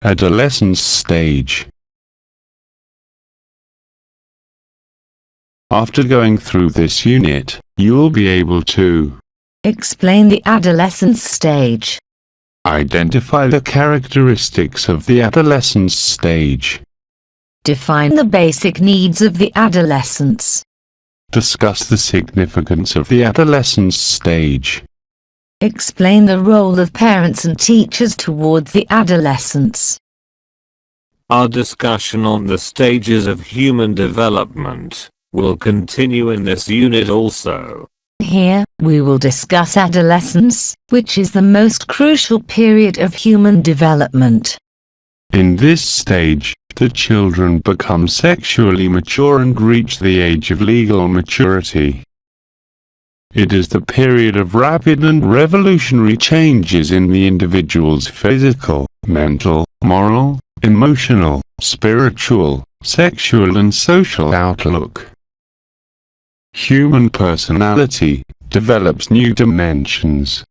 Adolescence stage. After going through this unit, you will be able to explain the adolescence stage, identify the characteristics of the adolescence stage, define the basic needs of the adolescents, discuss the significance of the adolescence stage, explain the role of parents and teachers towards the adolescents. Our discussion on the stages of human development will continue in this unit also. Here, we will discuss adolescence, which is the most crucial period of human development. In this stage, the children become sexually mature and reach the age of legal maturity. It is the period of rapid and revolutionary changes in the individual's physical, mental, moral, emotional, spiritual, sexual and social outlook. Human personality develops new dimensions.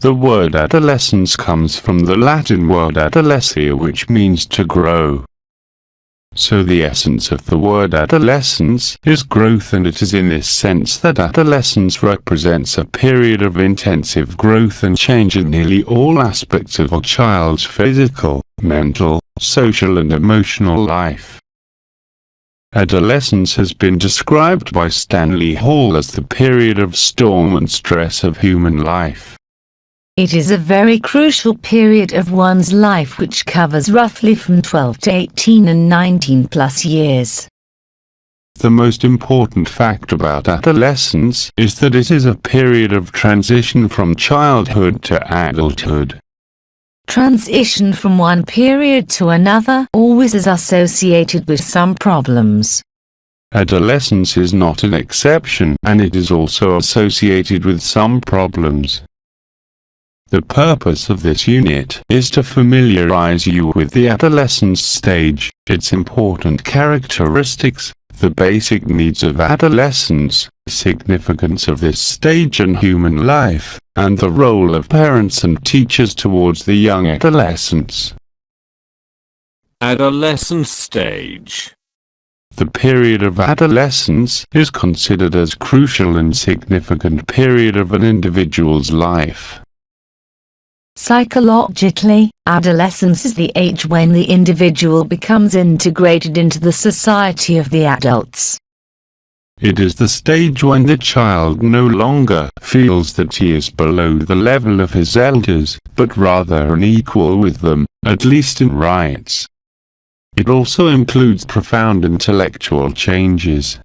The word adolescence comes from the Latin word adolescere, which means to grow. So the essence of the word adolescence is growth, and it is in this sense that adolescence represents a period of intensive growth and change in nearly all aspects of a child's physical, mental, social and emotional life. Adolescence has been described by Stanley Hall as the period of storm and stress of human life. It is a very crucial period of one's life which covers roughly from 12 to 18 and 19 plus years. The most important fact about adolescence is that it is a period of transition from childhood to adulthood. Transition from one period to another always is associated with some problems. Adolescence is not an exception, and it is also associated with some problems. The purpose of this unit is to familiarize you with the adolescence stage, its important characteristics, the basic needs of adolescence, the significance of this stage in human life, and the role of parents and teachers towards the young adolescents. Adolescence stage. The period of adolescence is considered as crucial and significant period of an individual's life. Psychologically, adolescence is the age when the individual becomes integrated into the society of the adults. It is the stage when the child no longer feels that he is below the level of his elders, but rather an equal with them, at least in rights. It also includes profound intellectual changes.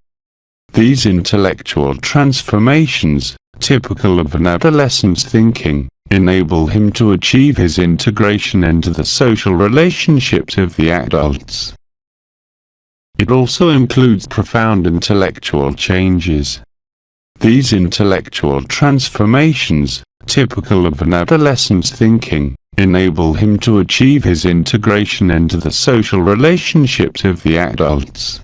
These intellectual transformations, typical of an adolescent's thinking, enable him to achieve his integration into the social relationships of the adults. It also includes profound intellectual changes. These intellectual transformations, typical of an adolescent's thinking, enable him to achieve his integration into the social relationships of the adults.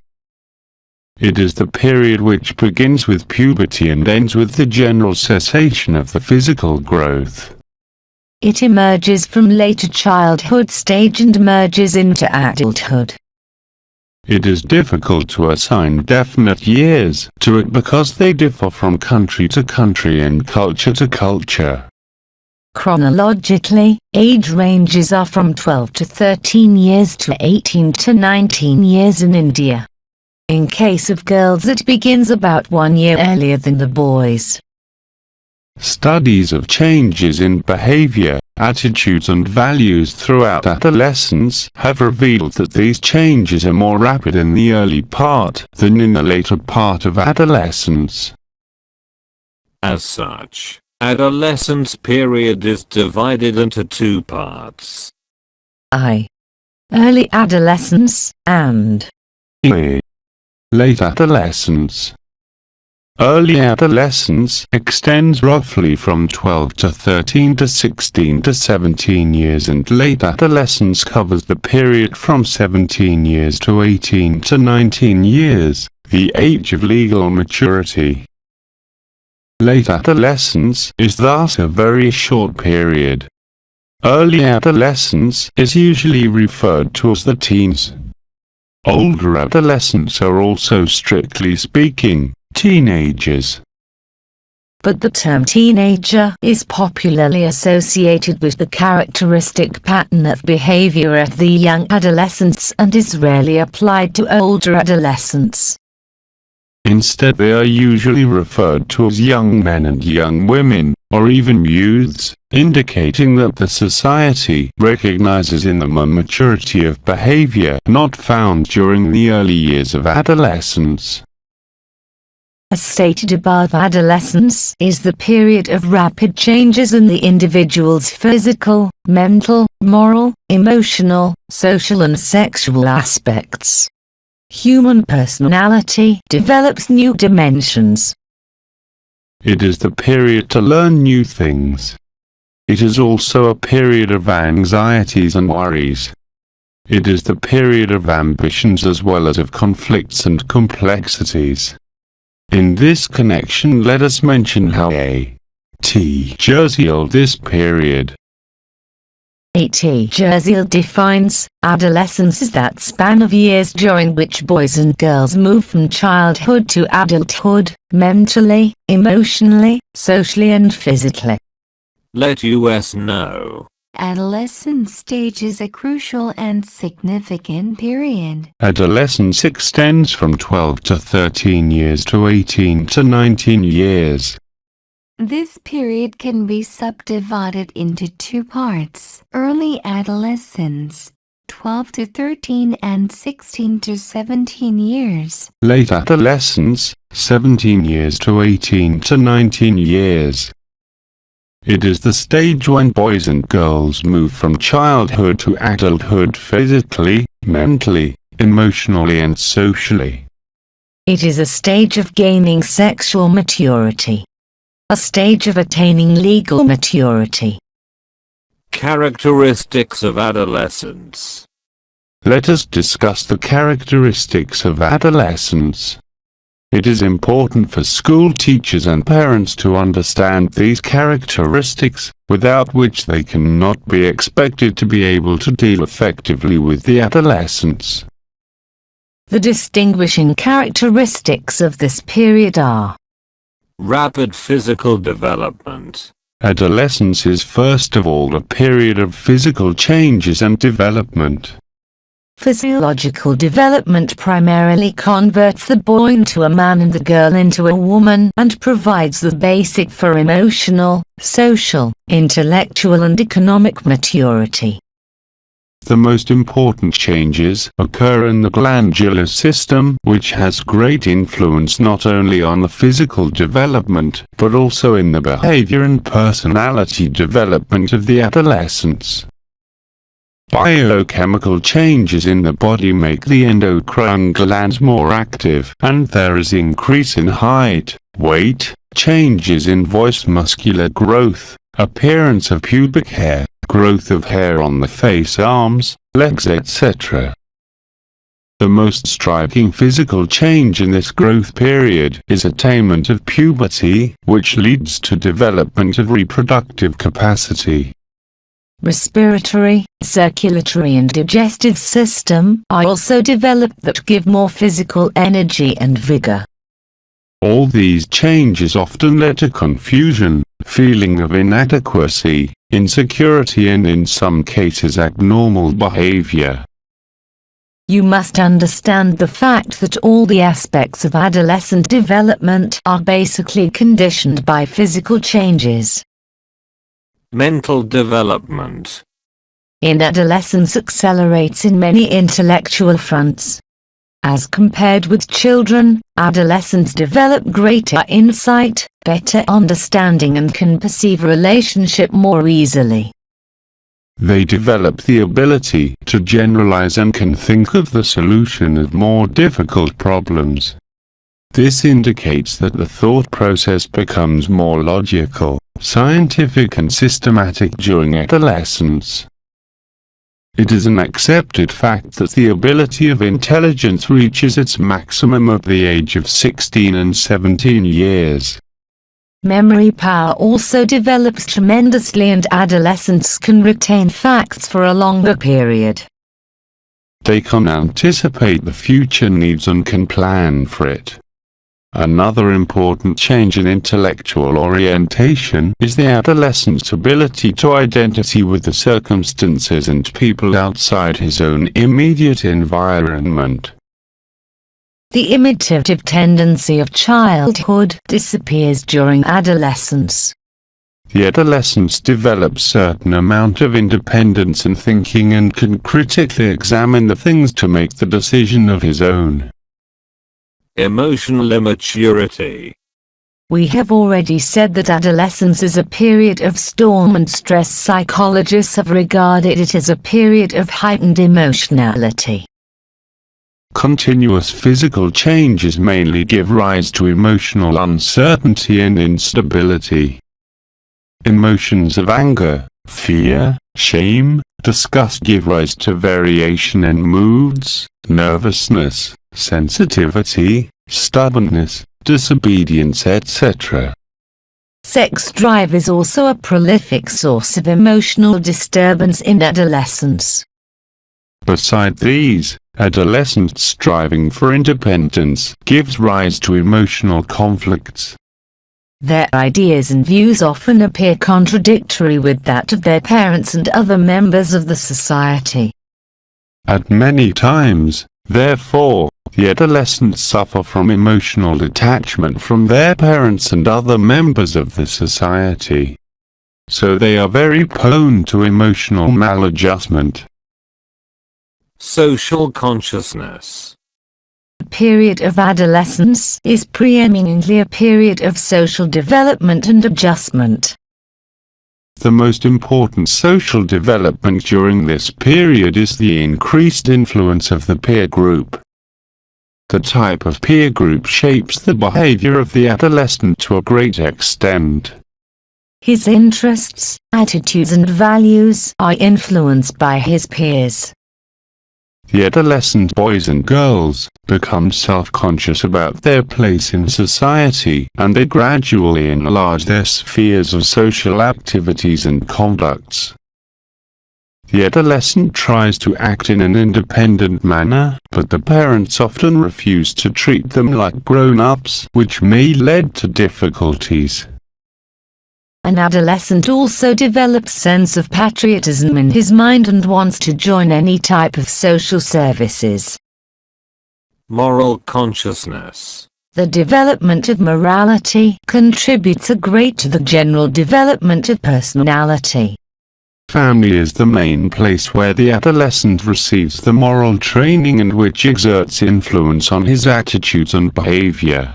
It is the period which begins with puberty and ends with the general cessation of the physical growth. It emerges from later childhood stage and merges into adulthood. It is difficult to assign definite years to it because they differ from country to country and culture to culture. Chronologically, age ranges are from 12 to 13 years to 18 to 19 years in India. In case of girls, it begins about 1 year earlier than the boys. Studies of changes in behavior, attitudes and values throughout adolescence have revealed that these changes are more rapid in the early part than in the later part of adolescence. As such, adolescence period is divided into two parts. Early adolescence and Late adolescence. Early adolescence extends roughly from 12 to 13 to 16 to 17 years, and late adolescence covers the period from 17 years to 18 to 19 years, the age of legal maturity. Late adolescence is thus a very short period. Early adolescence is usually referred to as the teens. Older adolescents are also, strictly speaking, teenagers. But the term teenager is popularly associated with the characteristic pattern of behavior at the young adolescents and is rarely applied to older adolescents. Instead, they are usually referred to as young men and young women, or even youths, indicating that the society recognizes in them a maturity of behavior not found during the early years of adolescence. As stated above, adolescence is the period of rapid changes in the individual's physical, mental, moral, emotional, social and sexual aspects. Human personality develops new dimensions. It is the period to learn new things. It is also a period of anxieties and worries. It is the period of ambitions as well as of conflicts and complexities. In this connection, let us mention how Jersey this period. Jersey defines adolescence as that span of years during which boys and girls move from childhood to adulthood, mentally, emotionally, socially and physically. Let us know. Adolescence stage is a crucial and significant period. Adolescence extends from 12 to 13 years to 18 to 19 years. This period can be subdivided into two parts: early adolescence, 12 to 13 and 16 to 17 years. Late adolescence, 17 years to 18 to 19 years. It is the stage when boys and girls move from childhood to adulthood physically, mentally, emotionally and socially. It is a stage of gaining sexual maturity. A stage of attaining legal maturity. Characteristics of adolescence. Let us discuss the characteristics of adolescence. It is important for school teachers and parents to understand these characteristics, without which they cannot be expected to be able to deal effectively with the adolescents. The distinguishing characteristics of this period are: rapid physical development. Adolescence is first of all a period of physical changes and development. Physiological development primarily converts the boy into a man and the girl into a woman and provides the basic for emotional, social, intellectual and economic maturity. The most important changes occur in the glandular system, which has great influence not only on the physical development, but also in the behavior and personality development of the adolescents. Biochemical changes in the body make the endocrine glands more active, and there is increase in height, weight, changes in voice, muscular growth, appearance of pubic hair, growth of hair on the face, arms, legs, etc. The most striking physical change in this growth period is attainment of puberty, which leads to development of reproductive capacity. Respiratory, circulatory and digestive system are also developed that give more physical energy and vigor. All these changes often lead to confusion, feeling of inadequacy, insecurity and in some cases abnormal behavior. You must understand the fact that all the aspects of adolescent development are basically conditioned by physical changes. Mental development. In adolescence accelerates in many intellectual fronts. As compared with children, adolescents develop greater insight, better understanding and can perceive relationship more easily. They develop the ability to generalize and can think of the solution of more difficult problems. This indicates that the thought process becomes more logical, scientific and systematic during adolescence. It is an accepted fact that the ability of intelligence reaches its maximum at the age of 16 and 17 years. Memory power also develops tremendously, and adolescents can retain facts for a longer period. They can anticipate the future needs and can plan for it. Another important change in intellectual orientation is the adolescent's ability to identify with the circumstances and people outside his own immediate environment. The imitative tendency of childhood disappears during adolescence. The adolescent develops certain amount of independence in thinking and can critically examine the things to make the decision of his own. Emotional immaturity. We have already said that adolescence is a period of storm and stress. Psychologists have regarded it as a period of heightened emotionality. Continuous physical changes mainly give rise to emotional uncertainty and instability. Emotions of anger, fear, shame, disgust give rise to variation in moods, nervousness, sensitivity, stubbornness, disobedience, etc. Sex drive is also a prolific source of emotional disturbance in adolescence. Beside these, adolescents striving for independence gives rise to emotional conflicts. Their ideas and views often appear contradictory with that of their parents and other members of the society. At many times, therefore, the adolescents suffer from emotional detachment from their parents and other members of the society. So they are very prone to emotional maladjustment. Social consciousness. The period of adolescence is preeminently a period of social development and adjustment. The most important social development during this period is the increased influence of the peer group. The type of peer group shapes the behavior of the adolescent to a great extent. His interests, attitudes and values are influenced by his peers. The adolescent boys and girls become self-conscious about their place in society, and they gradually enlarge their spheres of social activities and conducts. The adolescent tries to act in an independent manner, but the parents often refuse to treat them like grown-ups, which may lead to difficulties. An adolescent also develops a sense of patriotism in his mind and wants to join any type of social services. Moral consciousness. The development of morality contributes a great to the general development of personality. Family is the main place where the adolescent receives the moral training and which exerts influence on his attitudes and behavior.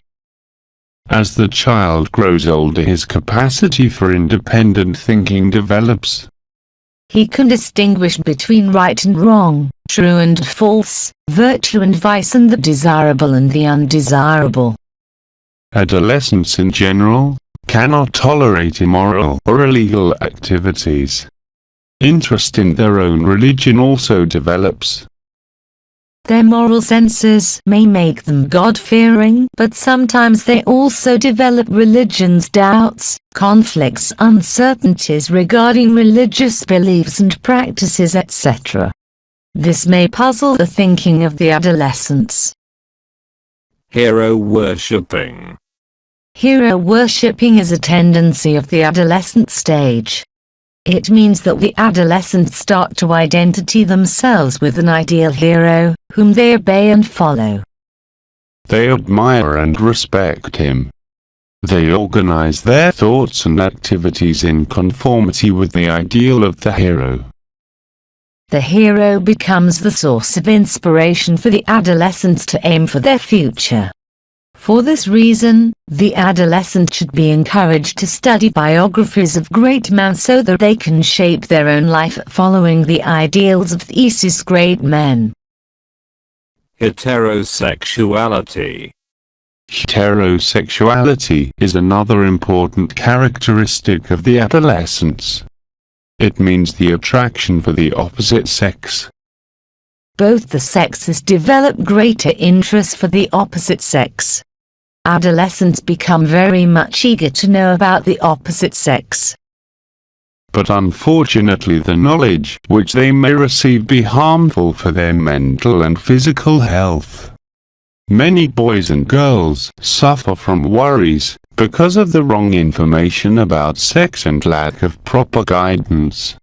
As the child grows older, his capacity for independent thinking develops. He can distinguish between right and wrong, true and false, virtue and vice, and the desirable and the undesirable. Adolescents in general cannot tolerate immoral or illegal activities. Interest in their own religion also develops. Their moral senses may make them God-fearing, but sometimes they also develop religion's doubts, conflicts, uncertainties regarding religious beliefs and practices, etc. This may puzzle the thinking of the adolescents. Hero worshipping. Hero worshipping is a tendency of the adolescent stage. It means that the adolescents start to identify themselves with an ideal hero, whom they obey and follow. They admire and respect him. They organize their thoughts and activities in conformity with the ideal of the hero. The hero becomes the source of inspiration for the adolescents to aim for their future. For this reason, the adolescent should be encouraged to study biographies of great men so that they can shape their own life following the ideals of these great men. Heterosexuality. Heterosexuality is another important characteristic of the adolescents. It means the attraction for the opposite sex. Both the sexes develop greater interest for the opposite sex. Adolescents become very much eager to know about the opposite sex. But unfortunately the knowledge which they may receive be harmful for their mental and physical health. Many boys and girls suffer from worries because of the wrong information about sex and lack of proper guidance.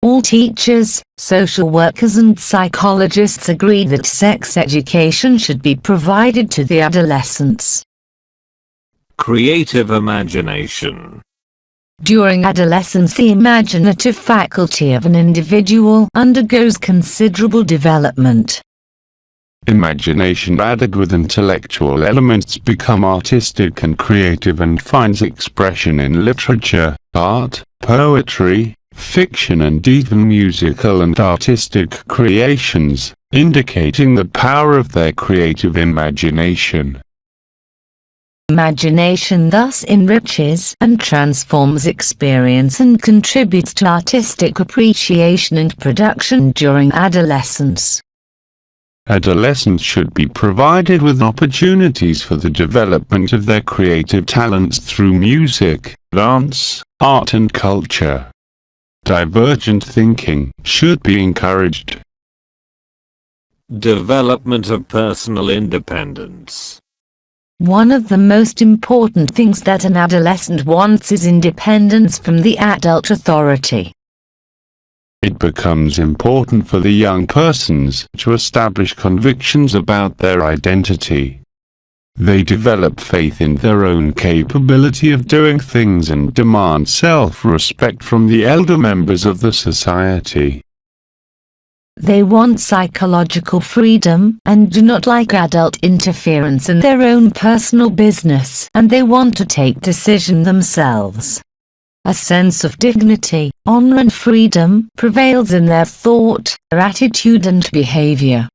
All teachers, social workers and psychologists agree that sex education should be provided to the adolescents. Creative imagination. During adolescence, the imaginative faculty of an individual undergoes considerable development. Imagination added with intellectual elements become artistic and creative and finds expression in literature, art, poetry, fiction and even musical and artistic creations, indicating the power of their creative imagination. Imagination thus enriches and transforms experience and contributes to artistic appreciation and production during adolescence. Adolescents should be provided with opportunities for the development of their creative talents through music, dance, art and culture. Divergent thinking should be encouraged. Development of personal independence. One of the most important things that an adolescent wants is independence from the adult authority. It becomes important for the young persons to establish convictions about their identity. They develop faith in their own capability of doing things and demand self-respect from the elder members of the society. They want psychological freedom and do not like adult interference in their own personal business, and they want to take decisions themselves. A sense of dignity, honor and freedom prevails in their thought, their attitude and behavior.